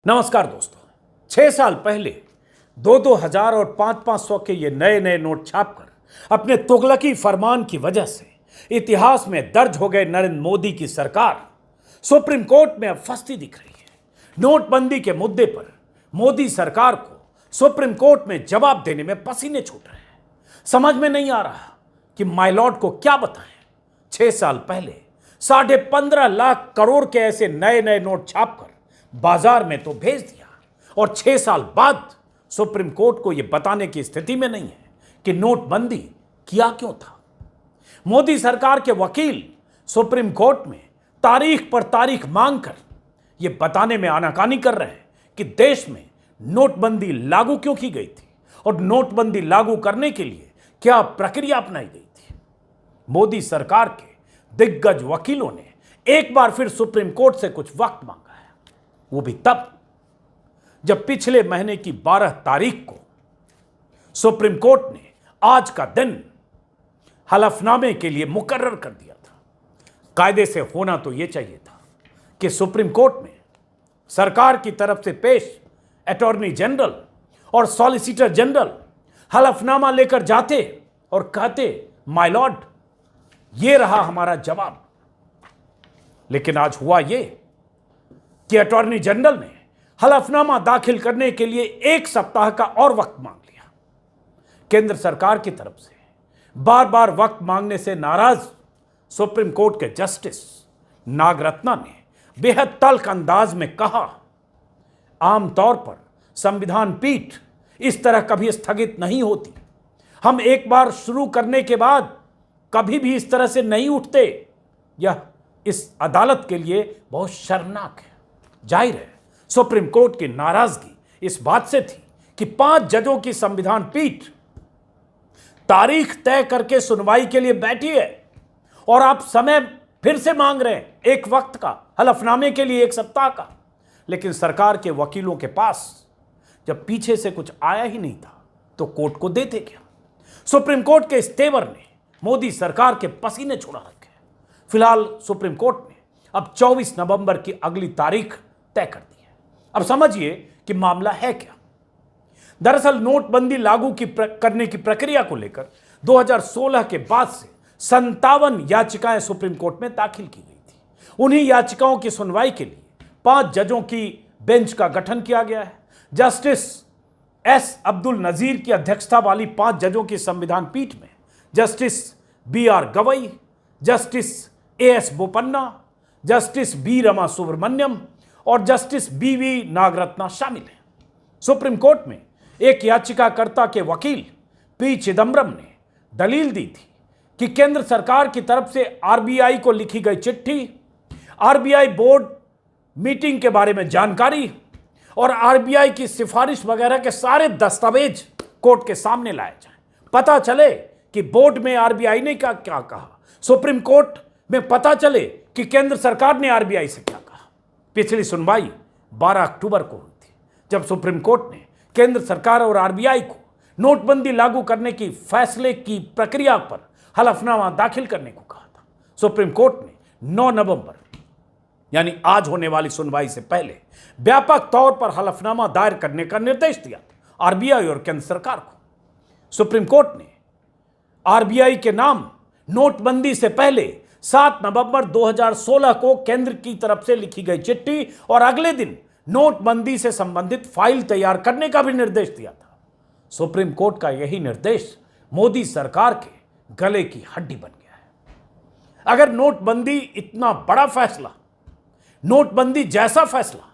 नमस्कार दोस्तों। 6 साल पहले 2-2 हजार और 5-5 सौ के ये नए नए नोट छापकर अपने तुगलकी फरमान की वजह से इतिहास में दर्ज हो गए नरेंद्र मोदी की सरकार सुप्रीम कोर्ट में अब फंसती दिख रही है। नोटबंदी के मुद्दे पर मोदी सरकार को सुप्रीम कोर्ट में जवाब देने में पसीने छूट रहे हैं। समझ में नहीं आ रहा कि माय लॉर्ड को क्या बताएं। 6 साल पहले 15.5 लाख करोड़ के ऐसे नए नए नोट छापकर बाजार में तो भेज दिया और 6 साल बाद सुप्रीम कोर्ट को यह बताने की स्थिति में नहीं है कि नोटबंदी किया क्यों था। मोदी सरकार के वकील सुप्रीम कोर्ट में तारीख पर तारीख मांगकर यह बताने में आनाकानी कर रहे हैं कि देश में नोटबंदी लागू क्यों की गई थी और नोटबंदी लागू करने के लिए क्या प्रक्रिया अपनाई गई थी। मोदी सरकार के दिग्गज वकीलों ने एक बार फिर सुप्रीम कोर्ट से कुछ वक्त मांगा, वो भी तब जब पिछले महीने की 12 तारीख को सुप्रीम कोर्ट ने आज का दिन हलफनामे के लिए मुकर्रर कर दिया था। कायदे से होना तो यह चाहिए था कि सुप्रीम कोर्ट में सरकार की तरफ से पेश अटॉर्नी जनरल और सॉलिसिटर जनरल हलफनामा लेकर जाते और कहते, माय लॉर्ड, यह रहा हमारा जवाब। लेकिन आज हुआ यह कि अटॉर्नी जनरल ने हलफनामा दाखिल करने के लिए 1 सप्ताह का और वक्त मांग लिया। केंद्र सरकार की तरफ से बार बार वक्त मांगने से नाराज सुप्रीम कोर्ट के जस्टिस नागरत्ना ने बेहद तल्ख अंदाज में कहा, आमतौर पर संविधान पीठ इस तरह कभी स्थगित नहीं होती। हम एक बार शुरू करने के बाद कभी भी इस तरह से नहीं उठते। यह इस अदालत के लिए बहुत शर्मनाक है। जाहिर है सुप्रीम कोर्ट की नाराजगी इस बात से थी कि 5 जजों की संविधान पीठ तारीख तय करके सुनवाई के लिए बैठी है और आप समय फिर से मांग रहे हैं एक वक्त का, हलफनामे के लिए 1 सप्ताह का। लेकिन सरकार के वकीलों के पास जब पीछे से कुछ आया ही नहीं था तो कोर्ट को देते क्या। सुप्रीम कोर्ट के इस तेवर ने मोदी सरकार के पसीने छुड़ा रखे। फिलहाल सुप्रीम कोर्ट ने अब 24 नवंबर की अगली तारीख तय कर दी है। अब समझिए कि मामला है क्या। दरअसल नोटबंदी लागू करने की प्रक्रिया को लेकर 2016 के बाद से 57 याचिकाएं सुप्रीम कोर्ट में दाखिल की गई थी। उन्हीं याचिकाओं की सुनवाई के लिए 5 जजों की बेंच का गठन किया गया है। जस्टिस एस अब्दुल नजीर की अध्यक्षता वाली 5 जजों की संविधान पीठ में Justice BR Gavai, Justice AS Bopanna, Justice B Rama Subramanian और जस्टिस BV नागरत्ना शामिल हैं। सुप्रीम कोर्ट में एक याचिकाकर्ता के वकील P चिदम्बरम ने दलील दी थी कि केंद्र सरकार की तरफ से RBI को लिखी गई चिट्ठी, RBI बोर्ड मीटिंग के बारे में जानकारी और RBI की सिफारिश वगैरह के सारे दस्तावेज कोर्ट के सामने लाए जाएं। पता चले कि बोर्ड में RBI ने क्या कहा, सुप्रीम कोर्ट में पता चले कि केंद्र सरकार ने RBI से क्या कहा। पिछली सुनवाई 12 अक्टूबर को हुई थी जब सुप्रीम कोर्ट ने केंद्र सरकार और RBI को नोटबंदी लागू करने की फैसले की प्रक्रिया पर हलफनामा दाखिल करने को कहा था। सुप्रीम कोर्ट ने 9 नवंबर यानी आज होने वाली सुनवाई से पहले व्यापक तौर पर हलफनामा दायर करने का निर्देश दिया था RBI और केंद्र सरकार को। सुप्रीम कोर्ट ने RBI के नाम नोटबंदी से पहले 7 नवंबर 2016 को केंद्र की तरफ से लिखी गई चिट्ठी और अगले दिन नोटबंदी से संबंधित फाइल तैयार करने का भी निर्देश दिया था। सुप्रीम कोर्ट का यही निर्देश मोदी सरकार के गले की हड्डी बन गया है। अगर नोटबंदी इतना बड़ा फैसला, नोटबंदी जैसा फैसला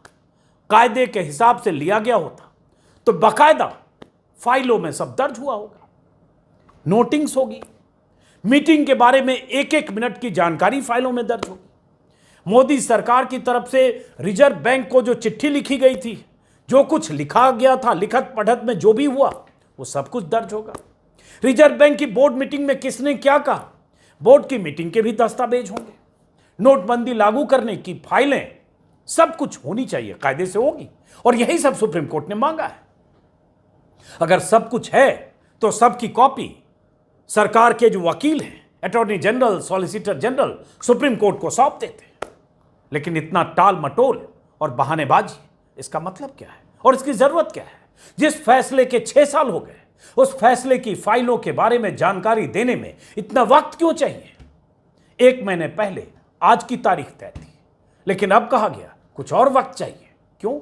कायदे के हिसाब से लिया गया होता तो बाकायदा फाइलों में सब दर्ज हुआ होगा, नोटिंग्स होगी, मीटिंग के बारे में 1-1 मिनट की जानकारी फाइलों में दर्ज होगी। मोदी सरकार की तरफ से रिजर्व बैंक को जो चिट्ठी लिखी गई थी, जो कुछ लिखा गया था, लिखत पढ़त में जो भी हुआ वो सब कुछ दर्ज होगा। रिजर्व बैंक की बोर्ड मीटिंग में किसने क्या कहा, बोर्ड की मीटिंग के भी दस्तावेज होंगे। नोटबंदी लागू करने की फाइलें, सब कुछ होनी चाहिए, कायदे से होगी और यही सब सुप्रीम कोर्ट ने मांगा है। अगर सब कुछ है तो सबकी कॉपी सरकार के जो वकील हैं, attorney general, solicitor general, supreme court को सौंप देते। लेकिन इतना टाल मटोल और बहानेबाजी इसका मतलब क्या है और इसकी जरूरत क्या है? जिस फैसले के 6 साल हो गए, उस फैसले की फाइलों के बारे में जानकारी देने में इतना वक्त क्यों चाहिए? 1 महीने पहले आज की तारीख तय थी, लेकिन अब कहा गया कुछ और वक्त चाहिए। क्यों?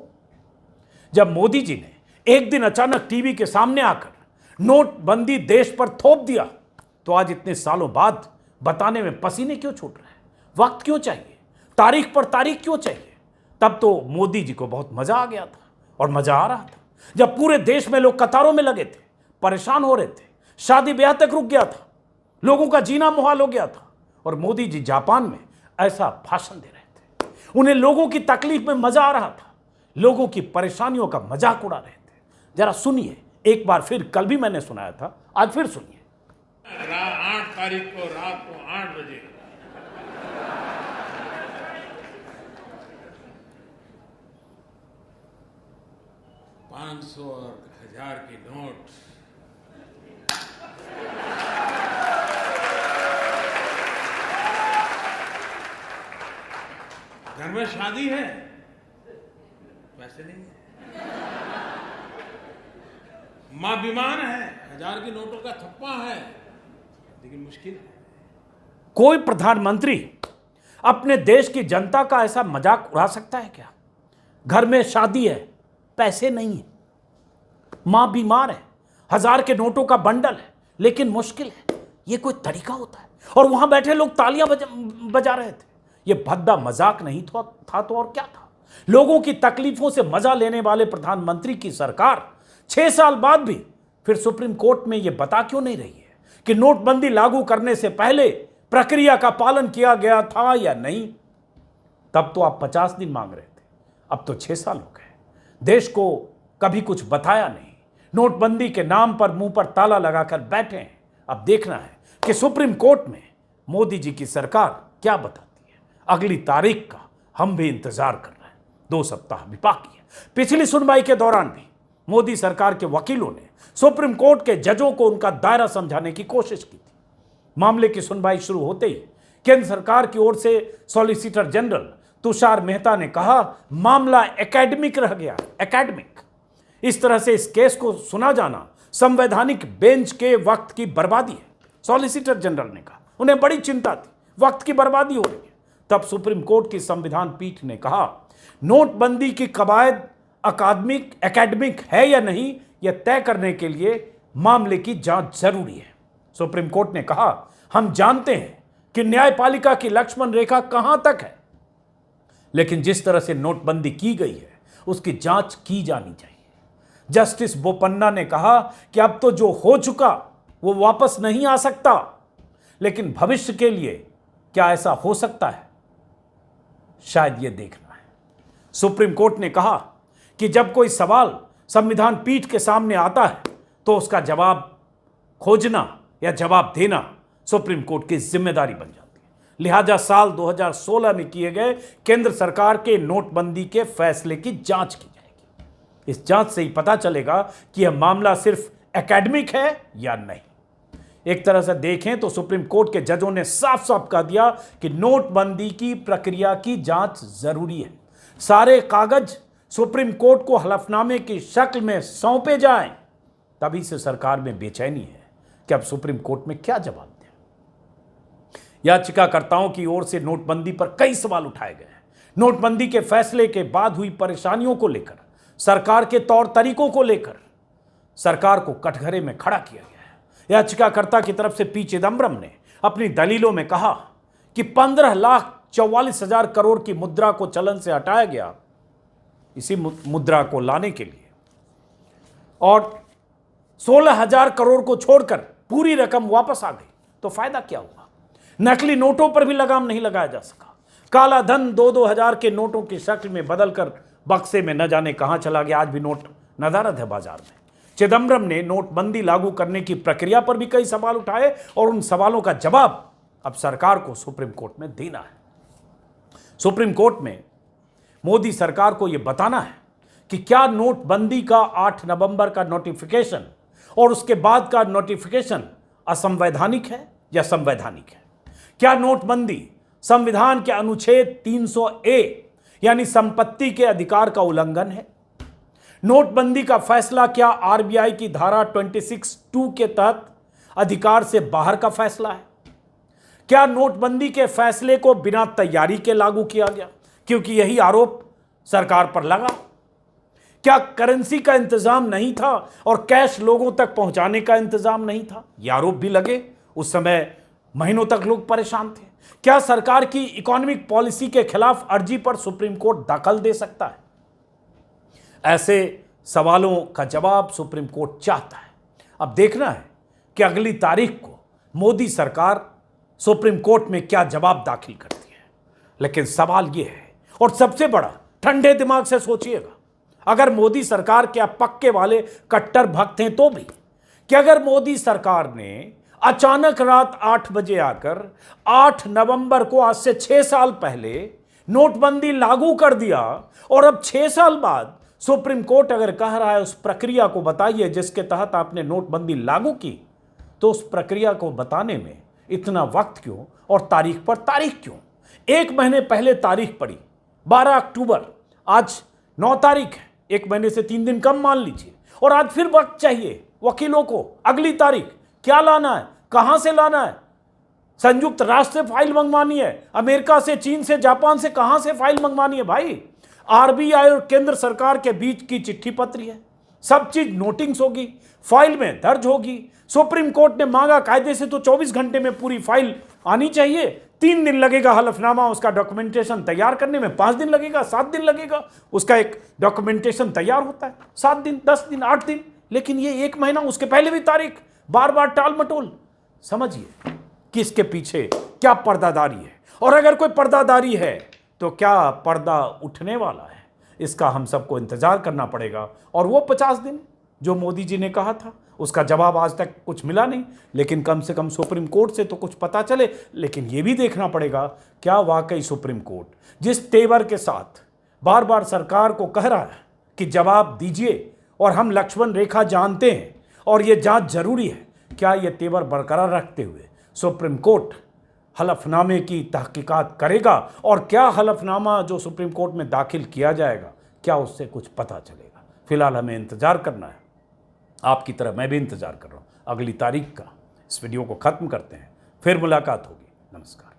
जब मोदी जी ने एक दिन अचानक टीवी के सामने आकर नोटबंदी देश पर थोप दिया, तो आज इतने सालों बाद बताने में पसीने क्यों छूट रहे हैं? वक्त क्यों चाहिए? तारीख पर तारीख क्यों चाहिए? तब तो मोदी जी को बहुत मजा आ गया था, और मजा आ रहा था जब पूरे देश में लोग कतारों में लगे थे, परेशान हो रहे थे, शादी ब्याह तक रुक गया था, लोगों का जीना मुहाल हो गया था, और मोदी जी जापान में ऐसा भाषण दे रहे थे। उन्हें लोगों की तकलीफ में मजा आ रहा था, लोगों की परेशानियों का मजाक उड़ा रहे थे। जरा सुनिए एक बार फिर, कल भी मैंने सुनाया था, आज फिर सुनिए। 8 तारीख को रात को 8 बजे $500 और 1000 की नोट घर में शादी है, पैसे नहीं है, मां बीमार है, 1000 की नोटों का थप्पा है, लेकिन मुश्किल है। कोई प्रधानमंत्री अपने देश की जनता का ऐसा मजाक उड़ा सकता है क्या? घर में शादी है, पैसे नहीं है, मां बीमार है, 1000 के नोटों का बंडल है, लेकिन मुश्किल है। यह कोई तरीका होता है? और वहां बैठे लोग तालियां बजा रहे थे। यह भद्दा मजाक नहीं था तो और क्या था? लोगों की तकलीफों से मजा लेने वाले प्रधानमंत्री की सरकार 6 साल बाद भी फिर सुप्रीम कोर्ट में यह बता क्यों नहीं रही है कि नोटबंदी लागू करने से पहले प्रक्रिया का पालन किया गया था या नहीं? तब तो आप 50 दिन मांग रहे थे, अब तो 6 साल हो गए। देश को कभी कुछ बताया नहीं, नोटबंदी के नाम पर मुंह पर ताला लगाकर बैठे हैं। अब देखना है कि सुप्रीम कोर्ट में मोदी जी की सरकार क्या बताती है। अगली तारीख का हम भी इंतजार कर रहे हैं, 2 सप्ताह भी बाकी है। पिछली सुनवाई के दौरान भी मोदी सरकार के वकीलों ने सुप्रीम कोर्ट के जजों को उनका दायरा समझाने की कोशिश की थी। मामले की सुनवाई शुरू होते ही केंद्र सरकार की ओर से सॉलिसिटर जनरल तुषार मेहता ने कहा, मामला एकेडमिक रह गया। एकेडमिक, इस तरह से इस केस को सुना जाना संवैधानिक बेंच के वक्त की बर्बादी है। सॉलिसिटर जनरल ने कहा, उन्हें बड़ी चिंता थी, वक्त की बर्बादी हो रही है। तब सुप्रीम कोर्ट की संविधान पीठ ने कहा, नोटबंदी की कवायद एकेडमिक है या नहीं, यह तय करने के लिए मामले की जांच जरूरी है। सुप्रीम कोर्ट ने कहा, हम जानते हैं कि न्यायपालिका की लक्ष्मण रेखा कहां तक है, लेकिन जिस तरह से नोटबंदी की गई है उसकी जांच की जानी चाहिए। जस्टिस बोपन्ना ने कहा कि अब तो जो हो चुका वो वापस नहीं आ सकता, लेकिन भविष्य के लिए क्या ऐसा हो सकता है, शायद यह देखना है। सुप्रीम कोर्ट ने कहा कि जब कोई सवाल संविधान पीठ के सामने आता है तो उसका जवाब खोजना या जवाब देना सुप्रीम कोर्ट की जिम्मेदारी बन जाती है। लिहाजा साल 2016 में किए गए केंद्र सरकार के नोटबंदी के फैसले की जांच की जाएगी। इस जांच से ही पता चलेगा कि यह मामला सिर्फ एकेडमिक है या नहीं। एक तरह से देखें तो सुप्रीम कोर्ट के जजों ने साफ साफ कह दिया कि नोटबंदी की प्रक्रिया की जांच जरूरी है। सारे कागज सुप्रीम कोर्ट को हलफनामे की शक्ल में सौंपे जाएं। तभी से सरकार में बेचैनी है कि अब सुप्रीम कोर्ट में क्या जवाब दें। याचिकाकर्ताओं की ओर से नोटबंदी पर कई सवाल उठाए गए हैं। नोटबंदी के फैसले के बाद हुई परेशानियों को लेकर, सरकार के तौर तरीकों को लेकर सरकार को कटघरे में खड़ा किया गया है। याचिकाकर्ता की तरफ से पी चिदम्बरम ने अपनी दलीलों में कहा कि 15,44,000 करोड़ की मुद्रा को चलन से हटाया गया, इसी मुद्रा को लाने के लिए, और 16,000 करोड़ को छोड़कर पूरी रकम वापस आ गई, तो फायदा क्या हुआ? नकली नोटों पर भी लगाम नहीं लगाया जा सका। काला धन 2-2 हजार के नोटों की शक्ल में बदलकर बक्से में न जाने कहां चला गया, आज भी नोट नदारद है बाजार में। चिदम्बरम ने नोटबंदी लागू करने की प्रक्रिया पर भी कई सवाल उठाए, और उन सवालों का जवाब अब सरकार को सुप्रीम कोर्ट में देना है। सुप्रीम कोर्ट में मोदी सरकार को यह बताना है कि क्या नोटबंदी का 8 नवंबर का नोटिफिकेशन और उसके बाद का नोटिफिकेशन असंवैधानिक है या संवैधानिक है। क्या नोटबंदी संविधान के अनुच्छेद 300A यानी संपत्ति के अधिकार का उल्लंघन है? नोटबंदी का फैसला क्या आरबीआई की धारा 26(2) के तहत अधिकार से बाहर का फैसला है? क्या नोटबंदी के फैसले को बिना तैयारी के लागू किया गया, क्योंकि यही आरोप सरकार पर लगा? क्या करेंसी का इंतजाम नहीं था और कैश लोगों तक पहुंचाने का इंतजाम नहीं था? ये आरोप भी लगे। उस समय महीनों तक लोग परेशान थे। क्या सरकार की इकोनॉमिक पॉलिसी के खिलाफ अर्जी पर सुप्रीम कोर्ट दखल दे सकता है? ऐसे सवालों का जवाब सुप्रीम कोर्ट चाहता है। अब देखना है कि अगली तारीख को मोदी सरकार सुप्रीम कोर्ट में क्या जवाब दाखिल करती है। लेकिन सवाल यह है, और सबसे बड़ा, ठंडे दिमाग से सोचिएगा, अगर मोदी सरकार के पक्के वाले कट्टर भक्त हैं तो भी, कि अगर मोदी सरकार ने अचानक रात 8 बजे आकर 8 नवंबर को, आज से 6 साल पहले नोटबंदी लागू कर दिया, और अब 6 साल बाद सुप्रीम कोर्ट अगर कह रहा है उस प्रक्रिया को बताइए जिसके तहत आपने नोटबंदी लागू की, तो उस प्रक्रिया को बताने में इतना वक्त क्यों और तारीख पर तारीख क्यों? 1 महीने पहले तारीख पड़ी 12 अक्टूबर, आज 9 तारीख है, 1 महीने से 3 दिन कम मान लीजिए, और आज फिर वक्त चाहिए वकीलों को। अगली तारीख क्या लाना है, कहां से लाना है? संयुक्त राष्ट्र से फाइल मंगवानी है, अमेरिका से, चीन से, जापान से, कहां से फाइल मंगवानी है भाई? आरबीआई और केंद्र सरकार के बीच की चिट्ठी पत्री है, सब चीज नोटिंग्स होगी, फाइल में दर्ज होगी। सुप्रीम कोर्ट ने मांगा कायदे से तो 24 घंटे में पूरी फाइल आनी चाहिए। 3 दिन लगेगा हलफनामा, उसका डॉक्यूमेंटेशन तैयार करने में 5 दिन लगेगा, 7 दिन लगेगा, उसका एक डॉक्यूमेंटेशन तैयार होता है 7 दिन, 10 दिन, 8 दिन। लेकिन ये 1 महीना, उसके पहले भी तारीख, बार बार टाल मटोल। समझिए कि इसके पीछे क्या पर्दादारी है, और अगर कोई पर्दादारी है तो क्या पर्दा उठने वाला है, इसका हम सबको इंतजार करना पड़ेगा। और वो 50 दिन जो मोदी जी ने कहा था, उसका जवाब आज तक कुछ मिला नहीं। लेकिन कम से कम सुप्रीम कोर्ट से तो कुछ पता चले। लेकिन ये भी देखना पड़ेगा, क्या वाकई सुप्रीम कोर्ट जिस तेवर के साथ बार बार सरकार को कह रहा है कि जवाब दीजिए, और हम लक्ष्मण रेखा जानते हैं और ये जांच जरूरी है, क्या ये तेवर बरकरार रखते हुए सुप्रीम कोर्ट हलफनामे की तहकीकात करेगा? और क्या हलफनामा जो सुप्रीम कोर्ट में दाखिल किया जाएगा, क्या उससे कुछ पता चलेगा? फिलहाल हमें इंतजार करना है। आपकी तरह मैं भी इंतजार कर रहा हूं अगली तारीख का। इस वीडियो को खत्म करते हैं, फिर मुलाकात होगी। नमस्कार।